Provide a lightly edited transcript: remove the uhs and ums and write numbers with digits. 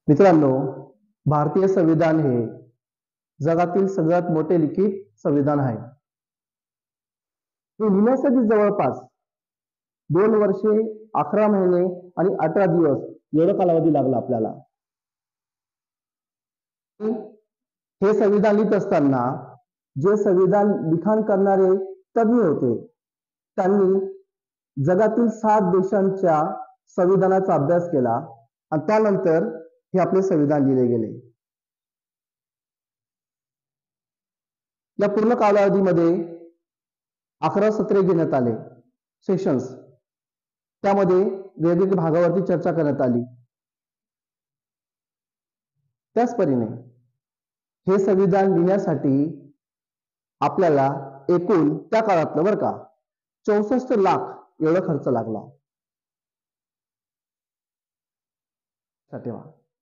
मित्रांनो, भारतीय संविधान हे जगातील सगळ्यात मोठे लिखित संविधान आहे. हे लिहिण्यासाठी जवळपास 2 वर्षे 11 महिने आणि 18 दिवस एवढा कालावधी लागला आपल्याला. हे संविधान लिहित असताना जे संविधान लिखाण करणारे तज्ञ होते, त्यांनी जगातील 7 देशांच्या संविधानाचा अभ्यास केला आणि त्यानंतर हे आपले संविधान लिहिले गेले. या पूर्ण कालावधीमध्ये 11 सत्रे घेण्यात आले, सेशन्स. त्यामध्ये वेगवेगळ्या भागावरती चर्चा करण्यात आली. त्याचपरीने हे संविधान लिहिण्यासाठी आपल्याला एकूण त्या काळातलं बरं का 64 लाख एवढा खर्च लागला. ठेवा.